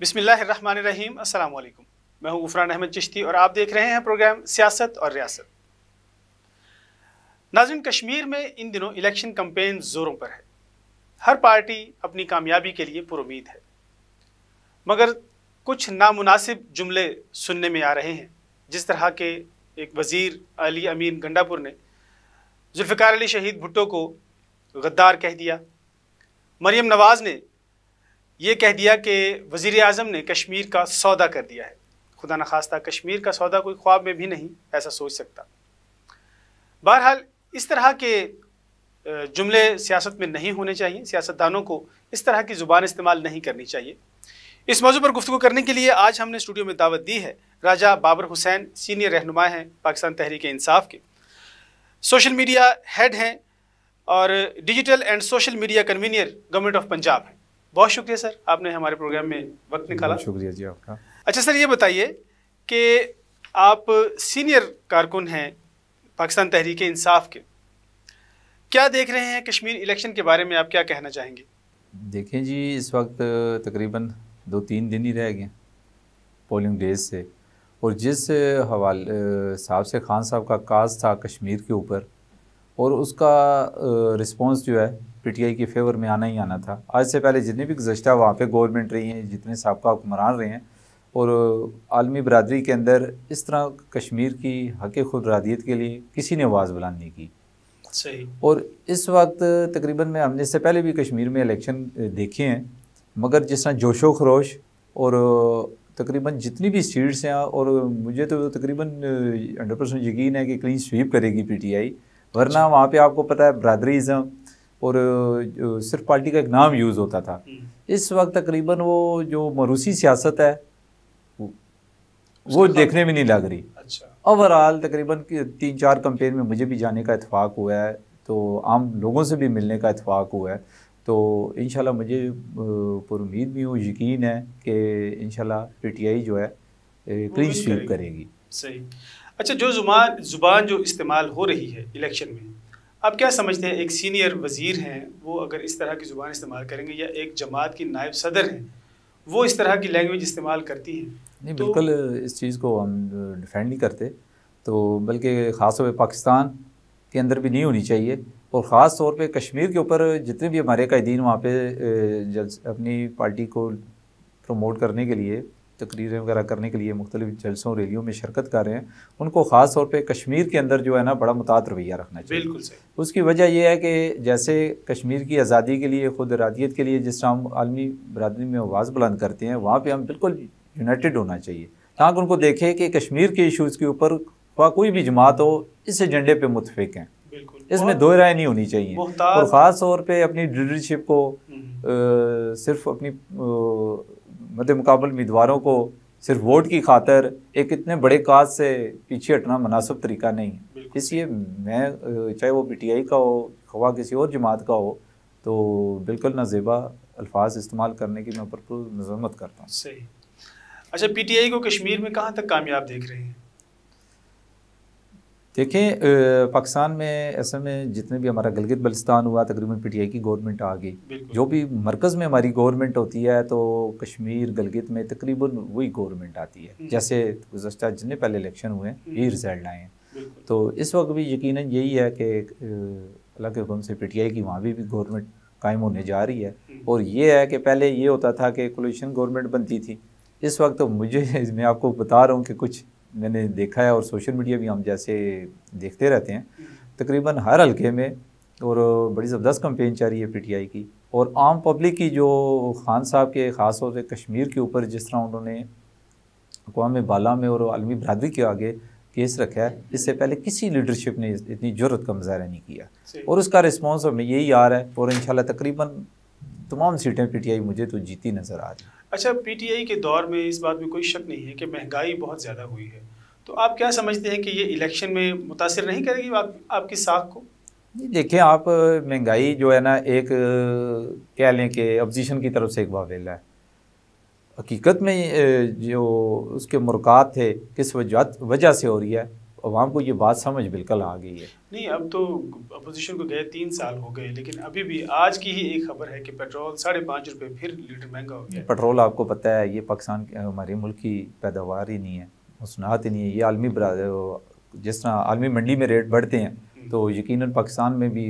बिस्मिल्लाहिर्रहमानिर्रहीम। अस्सलाम वालेकुम। मैं हूं गुफरान अहमद चिश्ती और आप देख रहे हैं प्रोग्राम सियासत और रियासत। नाज़रीन, कश्मीर में इन दिनों इलेक्शन कैंपेन ज़ोरों पर है। हर पार्टी अपनी कामयाबी के लिए पुरुमीद है, मगर कुछ नामुनासिब जुमले सुनने में आ रहे हैं। जिस तरह के एक वज़ीर अली अमीन गंडापुर ने जुल्फ़िकार अली शहीद भुट्टो को गद्दार कह दिया। मरियम नवाज़ ने ये कह दिया कि वज़ीर आज़म ने कश्मीर का सौदा कर दिया है। खुदा न खास्ता कश्मीर का सौदा कोई ख्वाब में भी नहीं ऐसा सोच सकता। बहरहाल इस तरह के जुमले सियासत में नहीं होने चाहिए। सियासतदानों को इस तरह की ज़ुबान इस्तेमाल नहीं करनी चाहिए। इस मौजू पर गुफ्तगू करने के लिए आज हमने स्टूडियो में दावत दी है राजा बाबर हुसैन, सीनियर रहनुमा हैं पाकिस्तान तहरीक इंसाफ के, सोशल मीडिया हेड हैं और digital and social media convener government of Punjab हैं। बहुत शुक्रिया सर, आपने हमारे प्रोग्राम में वक्त निकाला। शुक्रिया जी आपका। अच्छा सर, ये बताइए कि आप सीनियर कारकुन हैं पाकिस्तान तहरीक इंसाफ के, क्या देख रहे हैं कश्मीर इलेक्शन के बारे में, आप क्या कहना चाहेंगे? देखें जी, इस वक्त तकरीबन 2-3 दिन ही रह गए पोलिंग डेज से, और जिस हवाले साहब से खान साहब का काज था कश्मीर के ऊपर, और उसका रिस्पांस जो है पीटीआई के फेवर में आना ही आना था। आज से पहले जितने भी गुज़श्ता वहाँ पे गवर्नमेंट रही हैं, जितने साबका हुक्मरान रहे हैं, और आलमी बरादरी के अंदर इस तरह कश्मीर की हक़ खुदरादियत के लिए किसी ने आवाज़ बुलंद नहीं की। सही। और इस वक्त तकरीबन में हमने इससे पहले भी कश्मीर में इलेक्शन देखे हैं, मगर जिस तरह जोशो खरोश और तकरीबन जितनी भी सीट्स हैं, और मुझे तो तकरीबन 100% यकीन है कि क्लीन स्वीप करेगी पीटीआई। वरना वहाँ पे आपको पता है ब्रादरीज़म और सिर्फ पार्टी का एक नाम यूज़ होता था। इस वक्त तकरीबन वो जो मरूसी सियासत है वो देखने में नहीं लग रही। अच्छा। ओवरऑल तकरीबन 3-4 कैंपेन में मुझे भी जाने का इत्तेफाक हुआ है, तो आम लोगों से भी मिलने का इत्तेफाक हुआ है। तो इंशाल्लाह मुझे पुरुमीद भी हूँ, यकीन है कि इंशाल्लाह पीटीआई जो है क्लीन स्वीप करेगी। सही। अच्छा, जो ज़ुबान जो इस्तेमाल हो रही है इलेक्शन में, आप क्या समझते हैं? एक सीनियर वज़ीर हैं, वो अगर इस तरह की ज़ुबान इस्तेमाल करेंगे, या एक जमात की नायब सदर हैं वो इस तरह की लैंग्वेज इस्तेमाल करती हैं? नहीं, बिल्कुल इस चीज़ को हम डिफेंड नहीं करते, तो बल्कि ख़ास तौर पर पाकिस्तान के अंदर भी नहीं होनी चाहिए, और ख़ास तौर पे कश्मीर के ऊपर जितने भी हमारे कायदीन वहाँ पे अपनी पार्टी को प्रमोट करने के लिए, तकरीरें वगैरह करने के लिए मुख्तलिफ जलसों रैलियों में शिरकत कर रहे हैं, उनको ख़ास तौर पे कश्मीर के अंदर जो है ना बड़ा मुतात रवैया रखना चाहिए। बिल्कुल सही। उसकी वजह यह है कि जैसे कश्मीर की आज़ादी के लिए, खुद इरादियत के लिए जिस तरह हम आलमी बरादरी में आवाज़ बुलंद करते हैं, वहाँ पर हम बिल्कुल यूनाइटेड होना चाहिए, ताकि उनको देखे कि कश्मीर के इशूज़ के ऊपर कोई भी जमात हो इस एजेंडे पे मुतफिक हैं, इसमें दो राय नहीं होनी चाहिए। और ख़ास तौर पे अपनी लीडरशिप को सिर्फ अपनी मद्दे मुकाबल उम्मीदवारों को सिर्फ वोट की खातर एक इतने बड़े काज से पीछे हटना मुनासिब तरीका नहीं है। इसलिए मैं चाहे वो पीटीआई का हो खवा किसी और जमात का हो, तो बिल्कुल नाजेबा अल्फाज इस्तेमाल करने की मैं भरपूर मज़म्मत करता हूँ। सही। अच्छा, पीटीआई को कश्मीर में कहाँ तक कामयाब देख रहे हैं? देखें, पाकिस्तान में ऐसे में जितने भी हमारा गिलगित बल्तिस्तान हुआ, तकरीबन पीटीआई की गवर्नमेंट आ गई। जो भी मरकज़ में हमारी गवर्नमेंट होती है, तो कश्मीर गिलगित में तकरीबन वही गवर्नमेंट आती है। जैसे गुज़श्ता जितने पहले इलेक्शन हुए यही रिजल्ट आए हैं। तो इस वक्त भी यकीनन यही है कि अल्लाह के हुक्म से पीटीआई की वहाँ भी गवर्नमेंट कायम होने जा रही है। और ये है कि पहले ये होता था कि कोलिशन गवर्नमेंट बनती थी। इस वक्त तो मुझे मैं आपको बता रहा हूँ कि कुछ मैंने देखा है, और सोशल मीडिया भी हम जैसे देखते रहते हैं, तकरीबन हर हल्के में और बड़ी ज़बरदस्त कैंपेन चल रही है पीटीआई की। और आम पब्लिक की जो खान साहब के ख़ास तौर से कश्मीर के ऊपर जिस तरह उन्होंने अक़वाम बाला में और आलमी बरादरी के आगे केस रखा है, इससे पहले किसी लीडरशिप ने इतनी ज़रूरत का मुज़ाहरा नहीं किया, और उसका रिस्पॉन्स हमें यही आ रहा है। और इंशाल्लाह तकरीबन तमाम सीटें पीटीआई मुझे तो जीती नज़र आ रही है। अच्छा, पीटीआई के दौर में इस बात में कोई शक नहीं है कि महंगाई बहुत ज़्यादा हुई है, तो आप क्या समझते हैं कि ये इलेक्शन में मुतासिर नहीं करेगी आपकी साख को? देखें, आप महंगाई जो है ना, एक कह लें कि अपोजिशन की तरफ से एक वावेला है। हकीकत में जो उसके मुरक़ात थे किस वजह से हो रही है, अवाम को ये बात समझ बिल्कुल आ गई है। नहीं, अब तो अपोजिशन को गए 3 साल हो गए, लेकिन अभी भी आज की ही एक खबर है कि पेट्रोल 5.5 रुपये फिर लीटर महंगा हो गया। पेट्रोल आपको पता है ये पाकिस्तान हमारे मुल्क की पैदावार ही नहीं है, मसनूआत ही नहीं है। ये आलमी जिस तरह आलमी मंडी में रेट बढ़ते हैं तो यकीनन पाकिस्तान में भी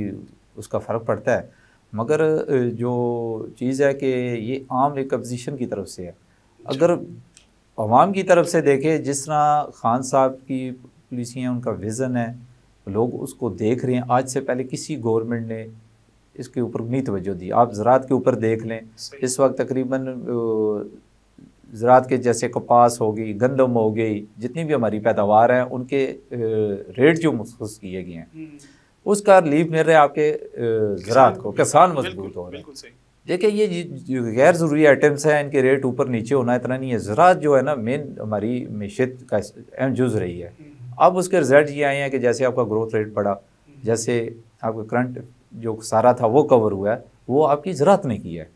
उसका फ़र्क पड़ता है, मगर जो चीज़ है कि ये आम एक अपोजिशन की तरफ से है। अगर अवाम की तरफ से देखें, जिस तरह खान साहब की पॉलिसियाँ, उनका विज़न है, लोग उसको देख रहे हैं। आज से पहले किसी गवर्नमेंट ने इसके ऊपर नहीं तवज्जो दी। आप ज़राअत के ऊपर देख लें, इस वक्त तकरीबन ज़राअत के जैसे कपास हो गई, गंदम हो गई, जितनी भी हमारी पैदावार है उनके रेट जो मुख्तस किए गए हैं उसका रिलीफ मिल रहा है आपके ज़राअत को, किसान मजबूत हो रहे हैं। देखिए ये गैर ज़रूरी आइटम्स हैं, इनके रेट ऊपर नीचे होना इतना नहीं है। ज़राअत जो है ना मेन हमारी मैशत का अहम जुज़ रही है। अब उसके रिजल्ट ये आए हैं कि जैसे आपका ग्रोथ रेट बढ़ा, जैसे आपका करंट जो सारा था वो कवर हुआ है, वो आपकी ज़राअत ने किया है।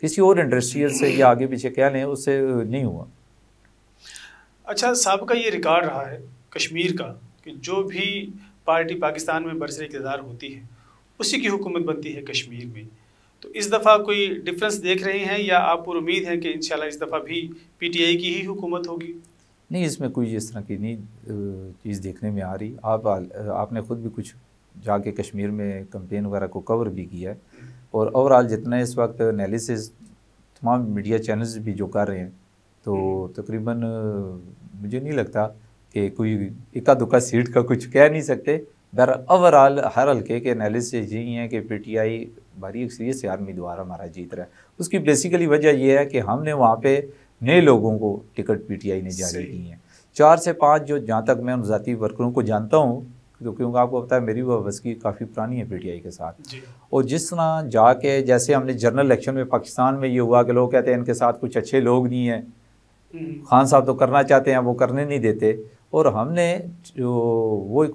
किसी और इंडस्ट्रियल से या आगे पीछे क्या लें उससे नहीं हुआ। अच्छा, साहब का ये रिकॉर्ड रहा है कश्मीर का कि जो भी पार्टी पाकिस्तान में बरसर इक़्तिदार होती है उसी की हुकूमत बनती है कश्मीर में। तो इस दफ़ा कोई डिफरेंस देख रहे हैं या आप पर उम्मीद है कि इंशाल्लाह इस दफ़ा भी पीटीआई की ही हुकूमत होगी? नहीं, इसमें कोई इस तरह की नहीं चीज़ देखने में आ रही। आपने ख़ुद भी कुछ जाके कश्मीर में कैंपेन वगैरह को कवर भी किया है, और ओवरऑल जितना इस वक्त एनालिसिस तमाम मीडिया चैनल्स भी जो कर रहे हैं, तो तकरीबन मुझे नहीं लगता कि कोई इक्का दुक्का सीट का कुछ कह नहीं सकते। बहर ओवरऑल हर हल्के के एनालिसिस यही है कि पीटीआई भारी अक्सरियत से उम्मीदवार हमारा जीत रहा है। उसकी बेसिकली वजह यह है कि हमने वहाँ पे नए लोगों को टिकट पीटीआई ने जारी की हैं। 4 से 5 जो जहाँ तक मैं उन ज़ाती वर्करों को जानता हूँ, तो क्योंकि आपको पता है मेरी वाबस्तगी काफ़ी पुरानी है पीटीआई के साथ, और जिस तरह जाके जैसे हमने जनरल इलेक्शन में पाकिस्तान में ये हुआ कि लोग कहते हैं इनके साथ कुछ अच्छे लोग नहीं हैं, खान साहब तो करना चाहते हैं वो करने नहीं देते, और हमने जो वो एक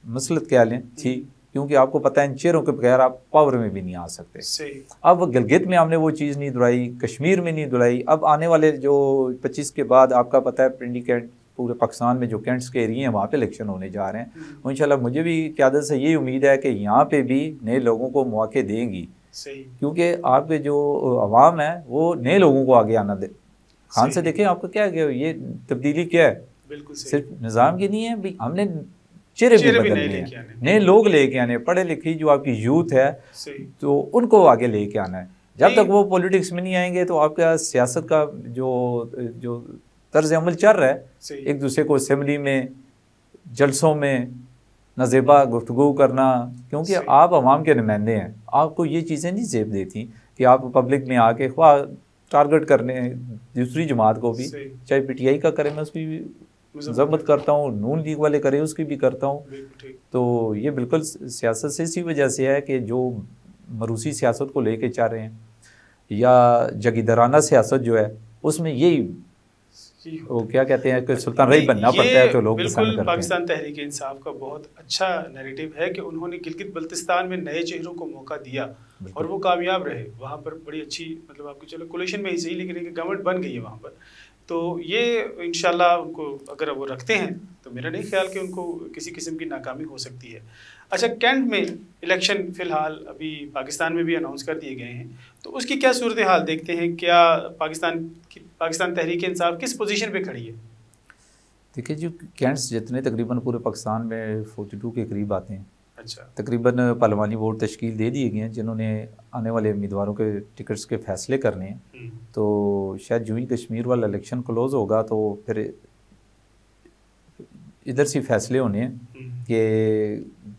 मसलत क्या लें थी, क्योंकि आपको पता है इन चेहरों के बगैर आप पावर में भी नहीं आ सकते। अब गिलगित में हमने वो चीज़ नहीं दुलाई, कश्मीर में नहीं दुलाई। अब आने वाले जो 25 के बाद आपका पता है पिंडी कैंट पूरे पाकिस्तान में जो कैंट्स के एरिए हैं वहाँ पे इलेक्शन होने जा रहे हैं। इंशाल्लाह मुझे भी क़यादत से यही उम्मीद है कि यहाँ पे भी नए लोगों को मौके देंगी, क्योंकि आपके जो अवाम है वो नए लोगों को आगे आना दे। खान से देखें आपको क्या है, ये तब्दीली क्या है, सिर्फ निज़ाम की नहीं है भी, हमने चेहरे भी बदलने हैं, नए लोग लेके आने, पढ़े लिखी जो आपकी यूथ है तो उनको आगे लेके आना है। जब तक वो पॉलिटिक्स में नहीं आएंगे तो आपका सियासत का जो तर्ज अमल चल रहा है, एक दूसरे को असेंबली में जलसों में नज़ेबा गुफ्तगू करना, क्योंकि आप अवाम के नुमाइंदे हैं, आपको ये चीज़ें नहीं जेब देती कि आप पब्लिक में आके ख्वाह टारगेट करने दूसरी जमात को भी, चाहे पीटीआई का करे मैं उसकी भी मजम्मत करता हूँ, नून लीग वाले करे उसकी भी करता हूँ। तो ये बिल्कुल सियासत से इसी वजह से है कि जो मरूसी सियासत को लेके चाह रहे हैं या जगीदराना सियासत जो है उसमें यही वो क्या कहते हैं कि सुल्तान रही बनना पड़ता है, तो लोग पसंद करते हैं। पाकिस्तान तहरीक इंसाफ का बहुत अच्छा नैरेटिव है कि उन्होंने गिलगित बल्तिस्तान में नए चेहरों को मौका दिया और वो कामयाब रहे। वहाँ पर बड़ी अच्छी मतलब आपकी चलो कोलिशन में ही सही, लेकिन एक गवर्नमेंट बन गई है वहाँ पर। तो ये इंशाल्लाह उनको अगर वो रखते हैं तो मेरा नहीं ख्याल कि उनको किसी किस्म की नाकामी हो सकती है। अच्छा, कैंट में इलेक्शन फ़िलहाल अभी पाकिस्तान में भी अनाउंस कर दिए गए हैं, तो उसकी क्या सूरत हाल देखते हैं? क्या पाकिस्तान तहरीक इंसाफ किस पोजीशन पे खड़ी है? देखिए, जो कैंट्स जितने तकरीबन पूरे पाकिस्तान में 42 के करीब आते हैं। अच्छा, तकरीबन पार्लिमानी बोर्ड तश्कील दे दिए गए हैं जिन्होंने आने वाले उम्मीदवारों के टिकट्स के फैसले करने हैं। तो शायद जो ही कश्मीर वाला इलेक्शन क्लोज होगा तो फिर इधर से फैसले होने हैं कि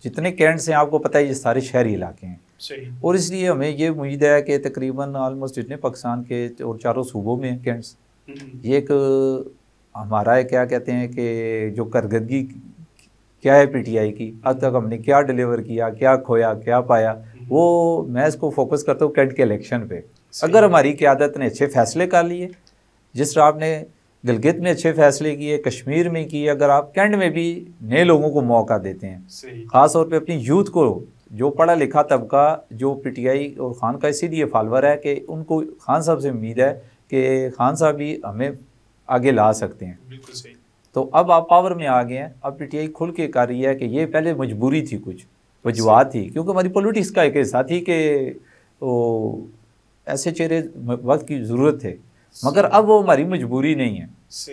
जितने कैंट्स हैं, आपको पता है ये सारे शहरी इलाके हैं सही, और इसलिए हमें ये उम्मीद है कि तकरीबन ऑलमोस्ट जितने पाकिस्तान के और चारों सूबों में कैंट्स, ये एक हमारा क्या कहते हैं कि जो कारकर्दगी क्या है पीटीआई की, अब तक हमने क्या डिलीवर किया, क्या खोया, क्या पाया, वो मैं इसको फोकस करता हूँ कैंट के इलेक्शन पे। अगर हमारी क़यादत ने अच्छे फैसले कर लिए, जिस तरह आपने गिलगित में अच्छे फैसले किए, कश्मीर में किए, अगर आप कैंट में भी नए लोगों को मौका देते हैं, ख़ास तौर पे अपनी यूथ को, जो पढ़ा लिखा तबका जो पीटीआई और खान का इसीलिए फॉलोअर है कि उनको खान साहब से उम्मीद है कि खान साहब भी हमें आगे ला सकते हैं। बिल्कुल सही। तो अब आप पावर में आ गए हैं, अब पीटीआई खुल के कर रही है कि ये पहले मजबूरी थी, कुछ वजूहत थी, क्योंकि हमारी पॉलिटिक्स का एक हिस्सा थी कि ऐसे चेहरे वक्त की ज़रूरत थे, मगर अब वो हमारी मजबूरी नहीं है।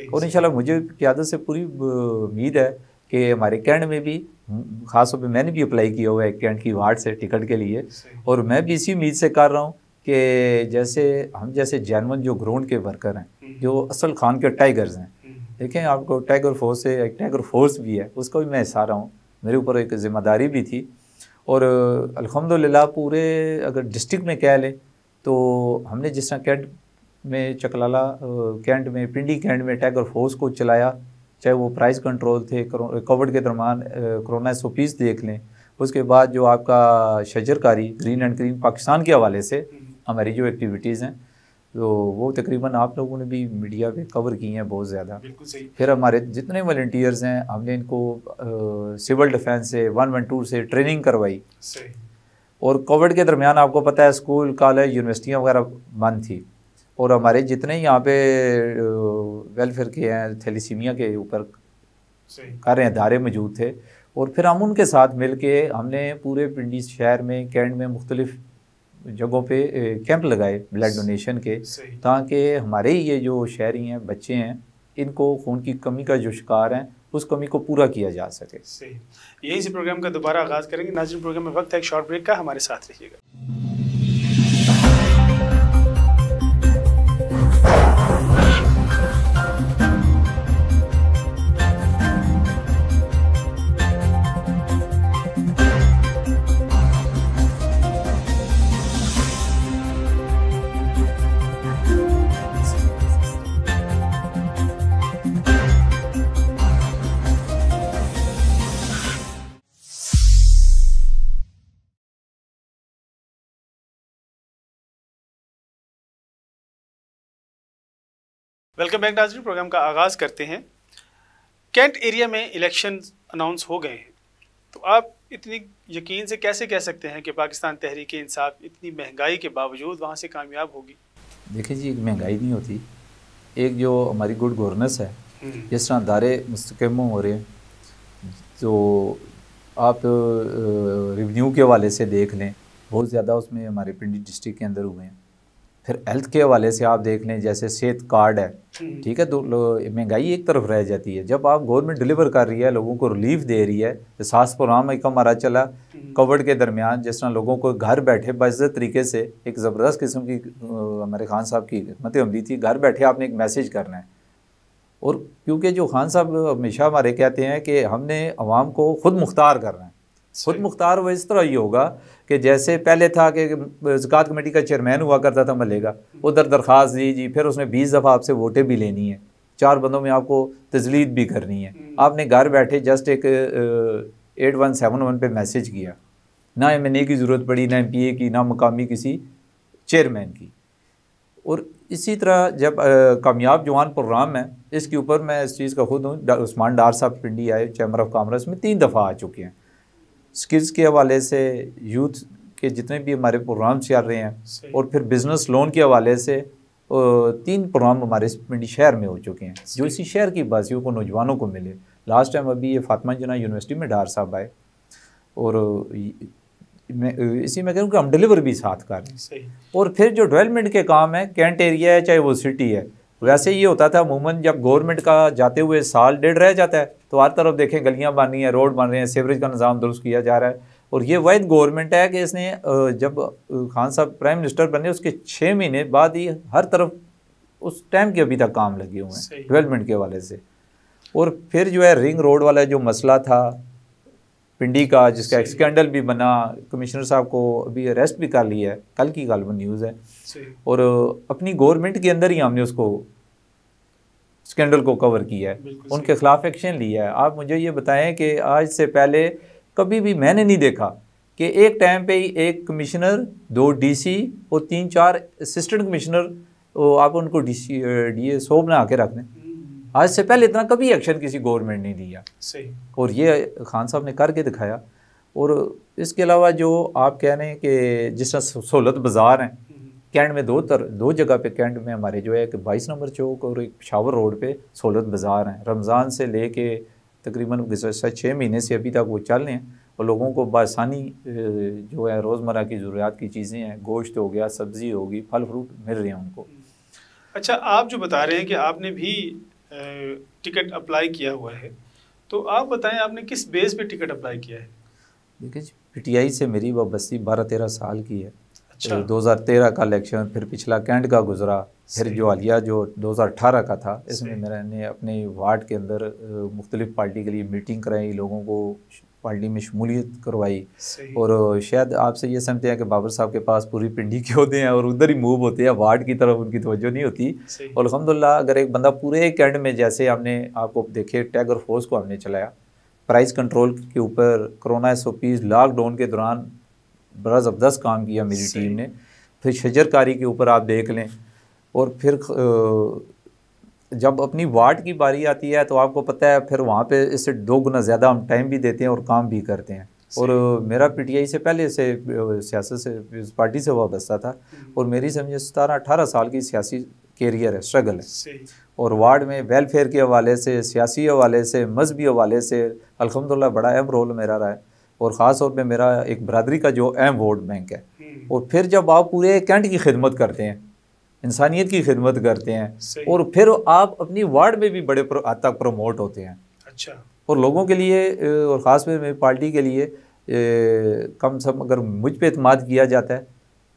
और इंशाल्लाह मुझे क़यादत से पूरी उम्मीद है कि हमारे कैंट में भी, ख़ास तौर पे मैंने भी अप्लाई किया हुआ है कैंट की वार्ड से टिकट के लिए, और मैं भी इसी उम्मीद से कर रहा हूँ कि जैसे हम जैसे जैनवन जो ग्राउंड के वर्कर हैं, जो असल खान के टाइगर्स हैं, देखें आपको टाइगर फोर्स से एक टाइगर फोर्स भी है, उसका भी मैं हिस्सा रहा हूँ, मेरे ऊपर एक ज़िम्मेदारी भी थी। और अल्हम्दुलिल्लाह पूरे अगर डिस्ट्रिक्ट में कह लें तो हमने जिस तरह कैंट में चकलाला कैंट में पिंडी कैंट में टाइगर फोर्स को चलाया, चाहे वो प्राइस कंट्रोल थे, कोविड के दरमियान कोरोना SOPs देख लें, उसके बाद जो आपका शजरकारी ग्रीन एंड ग्रीन पाकिस्तान के हवाले से हमारी जो एक्टिविटीज़ हैं, तो वो तकरीबन आप लोगों ने भी मीडिया पे कवर की हैं बहुत ज़्यादा। फिर हमारे जितने वॉलंटियर्स हैं, हमने इनको सिविल डिफेंस से 112 से ट्रेनिंग करवाई। और कोविड के दरमियान आपको पता है स्कूल कॉलेज यूनिवर्सिटियाँ वगैरह बंद थी, और हमारे जितने यहाँ पे वेलफेयर के हैं, थैलीसीमिया के ऊपर कर रहे इदारे मौजूद थे, और फिर हम उनके साथ मिल के हमने पूरे पिंडी शहर में कैंट में मुख्तलिफ जगहों पे कैंप लगाए ब्लड डोनेशन के, ताकि हमारे ये जो शहरी हैं, बच्चे हैं, इनको खून की कमी का जो शिकार हैं उस कमी को पूरा किया जा सके। यहीं से प्रोग्राम का दोबारा आगाज़ करेंगे। नाज़रीन, प्रोग्राम में वक्त है एक शॉर्ट ब्रेक का, हमारे साथ रहिएगा। वेलकम बैक नाज़रीन, प्रोग्राम का आगाज़ करते हैं। कैंट एरिया में इलेक्शन अनाउंस हो गए हैं, तो आप इतनी यकीन से कैसे कह सकते हैं कि पाकिस्तान तहरीक-ए-इंसाफ इतनी महंगाई के बावजूद वहाँ से कामयाब होगी? देखिए जी, एक महंगाई नहीं होती, एक जो हमारी गुड गवर्नेंस है, जिस तरह दायरे मुस्तकम हो रहे हैं, तो आप रेवेन्यू के हवाले से देख लें, बहुत ज़्यादा उसमें हमारे पिंडी डिस्ट्रिक्ट के अंदर हुए हैं। फिर हेल्थ के हवाले से आप देख लें, जैसे सेहत कार्ड है, ठीक है, तो महंगाई एक तरफ रह जाती है। जब आप गवर्नमेंट डिलीवर कर रही है, लोगों को रिलीफ दे रही है, तो सास प्रोग्राम एक हमारा चला कोविड के दरमियान, जिस तरह लोगों को घर बैठे बाइज्जत तरीके से, एक ज़बरदस्त किस्म की हमारे खान साहब की हिकमत अमली थी, घर बैठे आपने एक मैसेज करना है। और क्योंकि जो खान साहब हमेशा हमारे कहते हैं कि हमने अवाम को खुद मुख्तार करना है, खुद मुख्तार वो इस तरह ही होगा कि जैसे पहले था कि ज़कात कमेटी का चेयरमैन हुआ करता था महल्ले का, उधर दरख्वास्त दी, फिर उसने 20 दफ़ा आपसे वोटें भी लेनी है, 4 बंदों में आपको तजलीद भी करनी है। आपने घर बैठे जस्ट एक 8171 पे मैसेज किया, ना MNA की ज़रूरत पड़ी, ना MPA की, ना मकामी किसी चेयरमैन की। और इसी तरह जब कामयाब जवान प्रोग्राम है, इसके ऊपर मैं इस चीज़ का खुद हूँ, उस्मान डार साहब पिंडी आए, चैम्बर ऑफ कॉमर्स में 3 दफ़ा आ चुके हैं। स्किल्स के हवाले से यूथ के जितने भी हमारे प्रोग्राम चल रहे हैं, और फिर बिज़नेस लोन के हवाले से 3 प्रोग्राम हमारे पिंडी शहर में हो चुके हैं, जो इसी शहर की बासियों को, नौजवानों को मिले। लास्ट टाइम अभी ये फातिमा जिन्ना यूनिवर्सिटी में डार साहब आए, और इसी में कहूँ कि हम डिलीवर भी साथ कर रहे हैं। और फिर जो डेवलपमेंट के काम है, कैंट एरिया है चाहे वो सिटी है, वैसे ये होता था अमूमन जब गवर्नमेंट का जाते हुए साल डेढ़ रह जाता है, तो हर तरफ देखें गलियां बन रही हैं, रोड बन रहे हैं, सीवरेज का निज़ाम दुरुस्त किया जा रहा है। और ये वाहिद गवर्नमेंट है कि इसने जब खान साहब प्राइम मिनिस्टर बने उसके 6 महीने बाद ही हर तरफ उस टाइम के अभी तक काम लगे हुए हैं डेवलपमेंट के हवाले से। और फिर जो है रिंग रोड वाला जो मसला था पिंडी का, जिसका एक स्कैंडल भी बना, कमिश्नर साहब को अभी अरेस्ट भी कर लिया है, कल की गालिबन न्यूज़ है, और अपनी गवर्नमेंट के अंदर ही हमने उसको स्कैंडल को कवर किया है, उनके खिलाफ एक्शन लिया है। आप मुझे ये बताएं कि आज से पहले कभी भी मैंने नहीं देखा कि एक टाइम पे ही एक कमिश्नर, 2 DC और 3-4 असिस्टेंट कमिश्नर, आप उनको DSO बना के रख दें। आज से पहले इतना कभी एक्शन किसी गवर्नमेंट ने लिया, और ये खान साहब ने करके दिखाया। और इसके अलावा जो आप कह रहे हैं कि जिस तरह सहूलत बाज़ार हैं, कैंट में दो जगह पे कैंट में हमारे जो है कि 22 नंबर चौक और एक पेशावर रोड पे सहूलत बाज़ार हैं। रमज़ान से लेके तकरीबन गुज़श्ता 6 महीने से अभी तक वो चल रहे हैं और लोगों को बासानी जो है रोज़मर्रा की ज़रूरियात की चीज़ें हैं, गोश्त हो गया, सब्ज़ी होगी, फल फ्रूट मिल रहे हैं उनको। अच्छा, आप जो बता रहे हैं कि आपने भी टिकट अप्लाई किया हुआ है, तो आप बताएं आपने किस बेस पे टिकट अप्लाई किया है? देखिए जी, पीटीआई से मेरी वाबस्ती 12-13 साल की है। अच्छा। 2013 का इलेक्शन, फिर पिछला कैंट का गुजरा, फिर जो हालिया जो 2018 का था, इसमें मैंने अपने वार्ड के अंदर मुख्तलिफ पार्टी के लिए मीटिंग कराई, लोगों को पार्टी में शमूलियत करवाई। और शायद आपसे ये समझते हैं कि बाबर साहब के पास पूरी पिंडी के होते हैं और उधर ही मूव होते हैं, वार्ड की तरफ उनकी तवज्जो नहीं होती। और अल्हम्दुलिल्लाह अगर एक बंदा पूरे कैंट में, जैसे हमने आपको देखे टैगर फोर्स को हमने चलाया, प्राइस कंट्रोल के ऊपर, कोरोना SOPs, लॉकडाउन के दौरान बड़ा ज़बरदस्त काम किया मेरी टीम ने। फिर शजरकारी के ऊपर आप देख लें, और फिर जब अपनी वार्ड की बारी आती है तो आपको पता है फिर वहाँ पे इससे 2 गुना ज़्यादा हम टाइम भी देते हैं और काम भी करते हैं। और मेरा पीटीआई से पहले से सियासत से, पार्टी से वाबस्ता था, और मेरी समझे 17-18 साल की सियासी कैरियर है, स्ट्रगल है। और वार्ड में वेलफेयर के हवाले से, सियासी हवाले से, मजहबी हवाले से अल्हम्दुलिल्लाह बड़ा अहम रोल मेरा रहा है। और ख़ास तौर पे मेरा एक बरादरी का जो अहम वोट बैंक है। और फिर जब आप पूरे कैंट की खिदमत करते हैं, इंसानियत की खिदमत करते हैं, और फिर आप अपनी वार्ड में भी बड़े हद तक प्रमोट होते हैं। अच्छा। और लोगों के लिए और ख़ास में मेरी पार्टी के लिए कम से कम अगर मुझ पे एतमाद किया जाता है,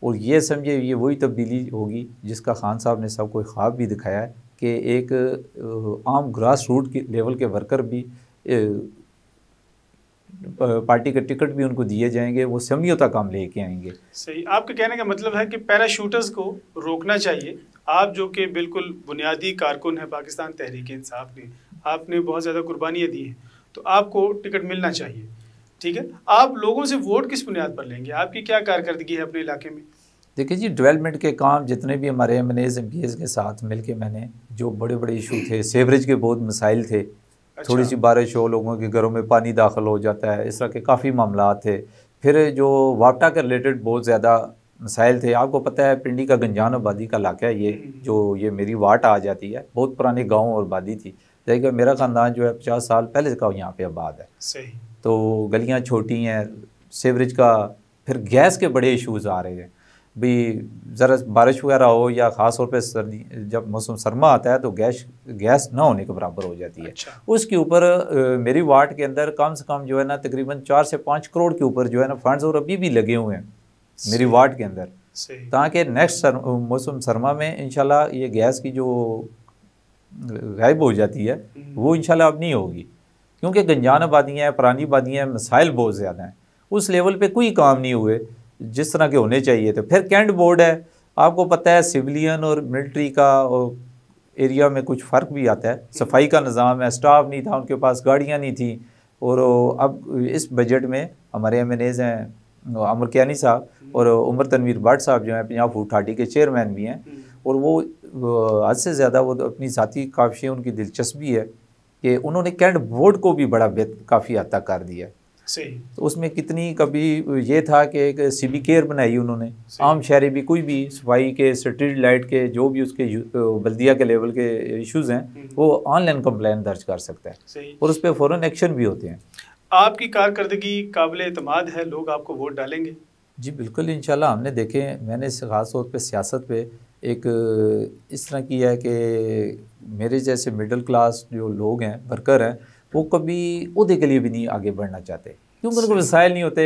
और ये समझे ये वही तब्दीली होगी जिसका खान साहब ने सबको ख्वाब भी दिखाया है कि एक आम ग्रास रूट के लेवल के वर्कर भी पार्टी के टिकट भी उनको दिए जाएंगे, वो असम्बलियों तक काम लेके आएंगे। सही। आपके कहने का मतलब है कि पैराशूटर्स को रोकना चाहिए। आप जो कि बिल्कुल बुनियादी कारकुन हैं पाकिस्तान तहरीक इंसाफ के, आपने बहुत ज़्यादा कुर्बानियाँ दी हैं, तो आपको टिकट मिलना चाहिए। ठीक है, आप लोगों से वोट किस बुनियाद पर लेंगे? आपकी क्या कारकर्दगी है अपने इलाके में? देखिए जी, डेवलपमेंट के काम जितने भी हमारे MNAs MPs के साथ मिलके मैंने जो बड़े बड़े इशू थे, सेवरेज के बहुत मसाइल थे। अच्छा। थोड़ी सी बारिश हो, लोगों के घरों में पानी दाखिल हो जाता है, इस तरह के काफ़ी मामला थे। फिर जो वापटा के रिलेटेड बहुत ज़्यादा मसाइल थे। आपको पता है पिंडी का गंजान आबादी का इलाका है ये, जो ये मेरी वाट आ जाती है, बहुत पुराने गाँव और आबादी थी। देखिए मेरा ख़ानदान जो है 50 साल पहले का यहाँ पे आबाद है। सही। तो गलियाँ छोटी हैं, सेवरेज का, फिर गैस के बड़े इशूज़ आ रहे हैं भी। ज़रा बारिश वगैरह हो या ख़ास तौर पे सर्दी, जब मौसम सरमा आता है तो गैस ना होने के बराबर हो जाती है। अच्छा। उसके ऊपर मेरी वार्ड के अंदर कम से कम जो है ना तकरीबन 4 से 5 करोड़ के ऊपर जो है ना फंड्स और अभी भी लगे हुए हैं मेरी वार्ड के अंदर, ताकि नेक्स्ट मौसम सरमा में इंशाल्लाह ये गैस की जो गायब हो जाती है वो इंशाल्लाह अब नहीं होगी, क्योंकि गंजान आबादियाँ हैं, पुरानी आबादियाँ हैं, मसाइल बहुत ज़्यादा हैं। उस लेवल पे कोई काम नहीं हुए जिस तरह के होने चाहिए थे। फिर कैंट बोर्ड है, आपको पता है सिविलियन और मिलिट्री का और एरिया में कुछ फ़र्क भी आता है। सफाई का निज़ाम है, स्टाफ नहीं था, उनके पास गाड़ियाँ नहीं थी। और अब इस बजट में हमारे MNAs हैं अमर कियानी साहब और उमर तनवीर भट्ट साहब जो हैं पंजाब फूड अथॉरिटी के चेयरमैन भी हैं, और वो हद से ज़्यादा वो अपनी ज़ाती काविशें, उनकी दिलचस्पी है कि उन्होंने कैंट बोर्ड को भी बड़ा काफ़ी हद तक कर दिया। सही। तो उसमें कितनी कभी ये था कि एक CB केयर बनाई उन्होंने, आम शहरी भी कोई भी सफाई के, स्ट्रीट लाइट के, जो भी उसके बल्दिया के लेवल के इश्यूज़ हैं वो ऑनलाइन कंप्लेंट दर्ज कर सकता है और उस पर फ़ौरन एक्शन भी होते हैं। आपकी कारकर्दगी काबिल एतमाद है, लोग आपको वोट डालेंगे? जी बिल्कुल, इंशाल्लाह। हमने देखे, मैंने ख़ास तौर पे सियासत पे एक इस तरह की है कि मेरे जैसे मिडिल क्लास जो लोग हैं, वर्कर हैं, वो कभी उहदे के लिए भी नहीं आगे बढ़ना चाहते, क्योंकि उनको वसाइल नहीं होते,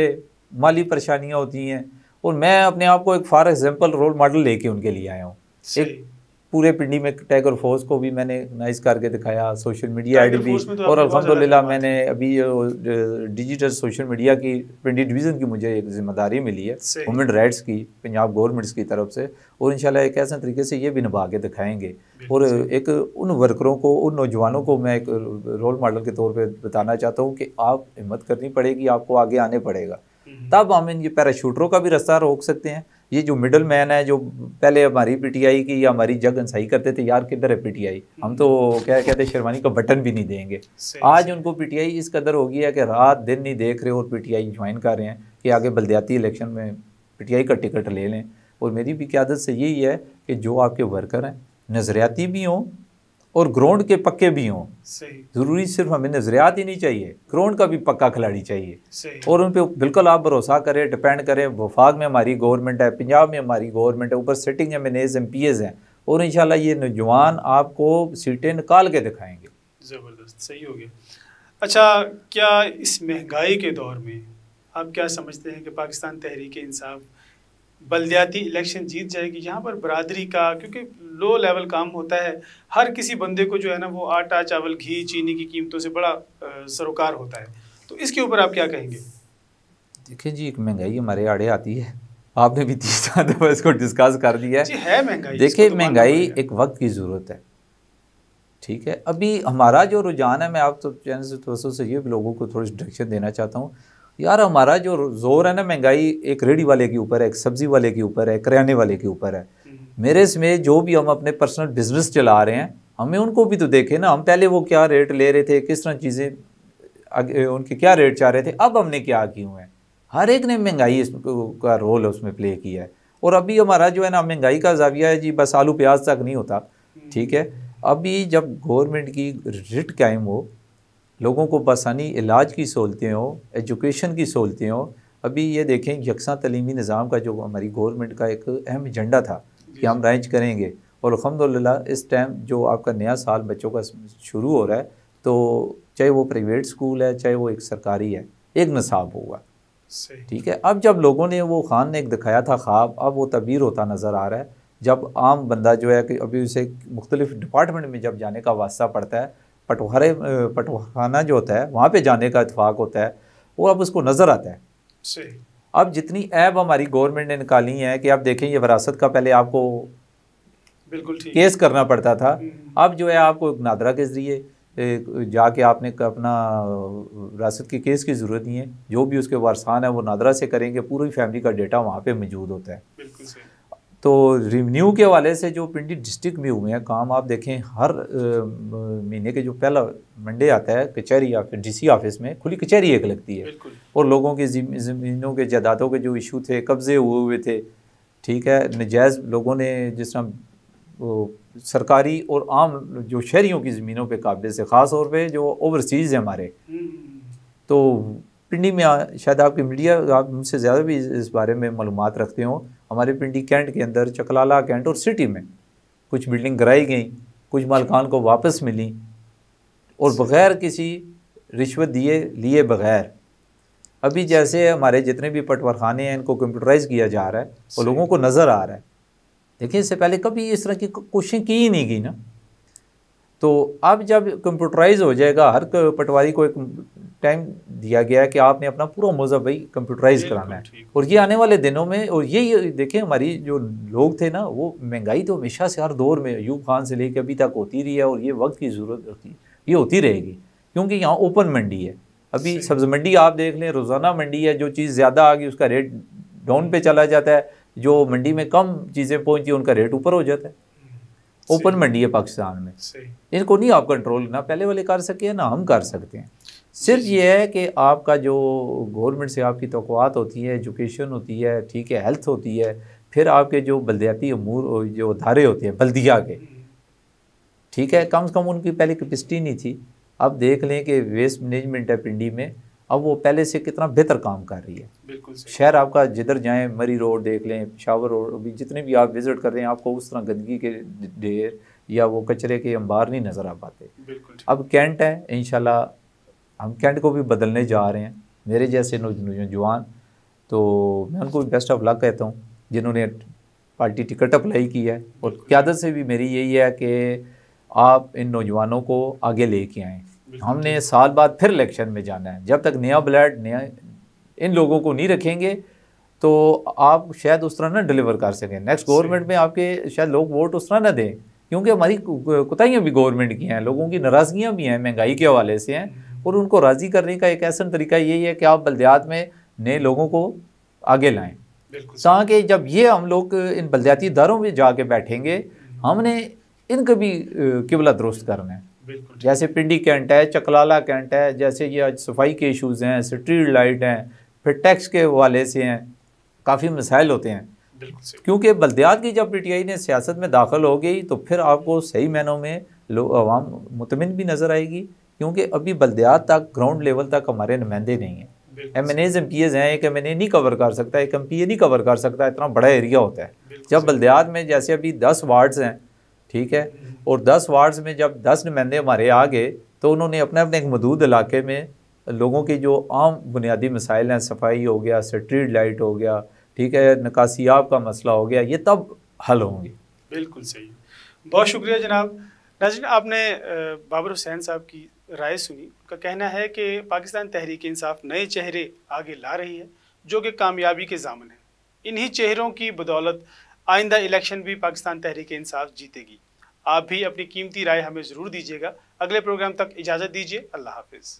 माली परेशानियाँ होती हैं। और मैं अपने आप को एक फॉर एग्जाम्पल रोल मॉडल लेके उनके लिए आया हूँ। एक पूरे पिंडी में टाइगर फोर्स को भी मैंने नाइस करके दिखाया, सोशल मीडिया आईडी भी, और अल्हम्दुलिल्लाह मैंने अभी डिजिटल सोशल मीडिया की पिंडी डिवीज़न की मुझे एक जिम्मेदारी मिली है ह्यूमन राइट्स की पंजाब गवर्नमेंट्स की तरफ से, और इंशाल्लाह एक ऐसे तरीके से ये भी निभा के दिखाएंगे। और एक उन वर्करों को, उन नौजवानों को मैं एक रोल मॉडल के तौर पर बताना चाहता हूँ कि आप हिम्मत करनी पड़ेगी, आपको आगे आने पड़ेगा, तब हम इन ये पैराशूटरों का भी रास्ता रोक सकते हैं। ये जो मिडल मैन है, जो पहले हमारी पीटीआई की या हमारी जग अंसाई करते थे, यार किधर है पीटीआई, हम तो क्या कहते हैं शेरवानी का बटन भी नहीं देंगे। आज उनको पीटीआई इस कदर हो गया है कि रात दिन नहीं देख रहे और पीटीआई ज्वाइन कर रहे हैं कि आगे बल्दियाती इलेक्शन में पीटीआई का टिकट ले लें। और मेरी भी क़यादत से यही है कि जो आपके वर्कर हैं नज़रियाती भी हों और ग्राउंड के पक्के भी हों। ज़रूरी सिर्फ हमें नज़रियात ही नहीं चाहिए, ग्राउंड का भी पक्का खिलाड़ी चाहिए। और उन पर बिल्कुल आप भरोसा करें, डिपेंड करें। वफाक में हमारी गवर्नमेंट है, पंजाब में हमारी गवर्नमेंट है, ऊपर सिटिंग MNAs MPs हैं, और इंशाल्लाह ये नौजवान आपको सीटें निकाल के दिखाएंगे। ज़बरदस्त, सही हो गया। अच्छा, क्या इस महंगाई के दौर में आप क्या समझते हैं कि पाकिस्तान तहरीक इंसाफ बल्दियाती इलेक्शन जीत जाएगी? यहाँ पर बरादरी का, क्योंकि लो लेवल काम होता है, हर किसी बंदे को जो है ना वो आटा चावल घी चीनी की कीमतों से बड़ा सरोकार होता है, तो इसके ऊपर आप क्या कहेंगे? देखिए जी, एक महंगाई हमारे आड़े आती है, आपने भी 30 दफ़ा इसको डिस्कस कर दिया है महंगाई। देखिए महंगाई एक वक्त की ज़रूरत है, ठीक है। अभी हमारा जो रुझान है, मैं आप तो चैनल से तो से ये लोगों को थोड़ी डायरेक्शन देना चाहता हूँ यार, हमारा जो जोर है ना महंगाई एक रेडी वाले के ऊपर है, एक सब्जी वाले के ऊपर है, किराने वाले के ऊपर है। मेरे इसमें जो भी हम अपने पर्सनल बिजनेस चला रहे हैं, हमें उनको भी तो देखें ना, हम पहले वो क्या रेट ले रहे थे, किस तरह चीज़ें उनके क्या रेट चाह रहे थे, अब हमने क्या किए हुए हैं। हर एक ने महंगाई का रोल उसमें प्ले किया है। और अभी हमारा जो है ना महंगाई का जाविया है जी, बस आलू प्याज तक नहीं होता, ठीक है। अभी जब गवर्नमेंट की रिट कायम हो, लोगों को बसानी इलाज की सहूलतें हो, एजुकेशन की सहूलतें हो। अभी ये देखें यकसा तलीमी निज़ाम का जो हमारी गवर्नमेंट का एक अहम एजेंडा था कि हम राइज करेंगे, और अल्हम्दुलिल्लाह इस टाइम जो आपका नया साल बच्चों का शुरू हो रहा है, तो चाहे वो प्राइवेट स्कूल है चाहे वो एक सरकारी है, एक निसाब होगा, ठीक है। अब जब लोगों ने वो खान ने एक दिखाया था ख्वाब, अब वो तबीर होता नज़र आ रहा है। जब आम बंदा जो है कि अभी उसे मुख्तलिफ डिपार्टमेंट में जब जाने का वास्ता पड़ता है, पटवाखाना जो होता है वहाँ पे जाने का इत्फाक होता है, वो अब उसको नज़र आता है। अब जितनी ऐब हमारी गवर्नमेंट ने निकाली है कि आप देखें, ये विरासत का पहले आपको बिल्कुल केस करना पड़ता था, अब जो है आपको एक नादरा के ज़रिए जाके आपने अपना विरासत के केस की ज़रूरत नहीं है, जो भी उसके वारसान है वो नादरा से करेंगे, पूरी फैमिली का डेटा वहाँ पे मौजूद होता है। बिल्कुल सही। तो रिवेन्यू के हवाले से जो पिंडी डिस्ट्रिक्ट में हुए हैं काम, आप देखें हर महीने के जो पहला मंडे आता है कचहरी या फिर DC ऑफिस में खुली कचहरी एक लगती है, और लोगों की ज़मीनों के जायदादों के जो इशू थे, कब्जे हुए थे, ठीक है, नजायज़ लोगों ने जिस तरह सरकारी और आम जो शहरियों की ज़मीनों पे काबिल से, ख़ास तौर पे जो ओवरसीज़ है हमारे, तो पिंडी में शायद आपकी मीडिया आप मुझसे ज़्यादा भी इस बारे में मालूमात रखते हो। हमारे पिंडी कैंट के अंदर, चकलाला कैंट और सिटी में कुछ बिल्डिंग गिराई गई, कुछ मालकान को वापस मिली, और बग़ैर किसी रिश्वत लिए बग़ैर। अभी जैसे हमारे जितने भी पटवारखाने हैं इनको कंप्यूटराइज़ किया जा रहा है और लोगों को नज़र आ रहा है। देखिए इससे पहले कभी इस तरह की कोशिश की ही नहीं गई ना, तो अब जब कंप्यूटराइज हो जाएगा, हर पटवारी को एक टाइम दिया गया है कि आपने अपना पूरा मौज़ा भाई कंप्यूटराइज कराना है, और ये आने वाले दिनों में, और ये देखें हमारी जो लोग थे ना, वो महंगाई तो हमेशा से हर दौर में अयूब खान से लेकर अभी तक होती रही है, और ये वक्त की ज़रूरत होती है, ये होती रहेगी, क्योंकि यहाँ ओपन मंडी है। अभी सब्ज़ मंडी आप देख लें, रोज़ाना मंडी है, जो चीज़ ज़्यादा आ गई उसका रेट डाउन पे चला जाता है, जो मंडी में कम चीज़ें पहुँची उनका रेट ऊपर हो जाता है। ओपन मंडी है पाकिस्तान में, इनको नहीं आप कंट्रोल ना पहले वाले कर सके ना हम कर सकते हैं। सिर्फ ये है कि आपका जो गवर्नमेंट से आपकी तवक्कुआत होती है, एजुकेशन होती है, ठीक है, हेल्थ होती है, फिर आपके जो बल्दियाती अमूर जो अदारे होते हैं बल्दिया के, ठीक है, कम से कम उनकी पहले कैपेसिटी नहीं थी। अब देख लें कि वेस्ट मैनेजमेंट है पिंडी में, अब वो पहले से कितना बेहतर काम कर रही है। बिल्कुल शहर आपका जिधर जाएं, मरी रोड देख लें, पेशावर रोड, अभी जितने भी आप विज़िट कर रहे हैं आपको उस तरह गंदगी के ढेर या वो कचरे के अंबार नहीं नज़र आ पाते। अब कैंट है, इंशाल्लाह हम कैंट को भी बदलने जा रहे हैं। मेरे जैसे नौजवान, तो मैं उनको बेस्ट ऑफ लक कहता हूँ जिन्होंने पार्टी टिकट अप्लाई की है, और क़यादत से भी मेरी यही है कि आप इन नौजवानों को आगे लेके आएँ। हमने साल बाद फिर इलेक्शन में जाना है, जब तक नया ब्लड नया इन लोगों को नहीं रखेंगे तो आप शायद उस तरह ना डिलीवर कर सकें। नेक्स्ट गवर्नमेंट में आपके शायद लोग वोट उस तरह ना दें, क्योंकि हमारी कोताहियाँ भी गवर्नमेंट की हैं, लोगों की नाराज़गियाँ भी हैं, महंगाई के हवाले से हैं, और उनको राज़ी करने का एक ऐसा तरीका यही है कि आप बल्दियात में नए लोगों को आगे लाएँ, ताकि जब ये हम लोग इन बल्दियाती इदारों में जाके बैठेंगे, हमने इनका भी किबला दुरुस्त करना है। जैसे पिंडी कैंट है, चकलाला कैंट है, जैसे ये आज सफाई के इशूज़ हैं, स्ट्रीट लाइट हैं, फिर टैक्स के हवाले से हैं, काफ़ी मसाइल होते हैं। क्योंकि बल्दियात की जब पीटीआई ने सियासत में दाखिल हो गई तो फिर आपको सही मायनों में अवाम मुतमिन भी नज़र आएगी, क्योंकि अभी बल्दियात तक ग्राउंड लेवल तक हमारे नुमाइंदे नहीं हैं। MNAs MPs हैं, एक MNA नहीं कवर कर सकता, एक MPA नहीं कवर कर सकता, इतना बड़ा एरिया होता है। जब बल्दियात में जैसे अभी 10 वार्ड्स हैं, ठीक है, और 10 वार्ड्स में जब 10 नुमाइंदे हमारे आ गए तो उन्होंने अपने अपने एक महदूद इलाके में लोगों के जो आम बुनियादी मसाइल हैं, सफाई हो गया, स्ट्रीट लाइट हो गया, ठीक है, निकासियाब का मसला हो गया, ये तब हल होंगे। बिल्कुल सही, बहुत शुक्रिया जनाब। नाज़रीन, आपने बाबर हुसैन साहब की राय सुनी। उनका कहना है कि पाकिस्तान तहरीक इंसाफ नए चेहरे आगे ला रही है जो कि कामयाबी के ज़ामन है। इन्हीं चेहरों की बदौलत आइंदा इलेक्शन भी पाकिस्तान तहरीक इंसाफ जीतेगी। आप भी अपनी कीमती राय हमें ज़रूर दीजिएगा। अगले प्रोग्राम तक इजाज़त दीजिए। अल्लाह हाफिज़।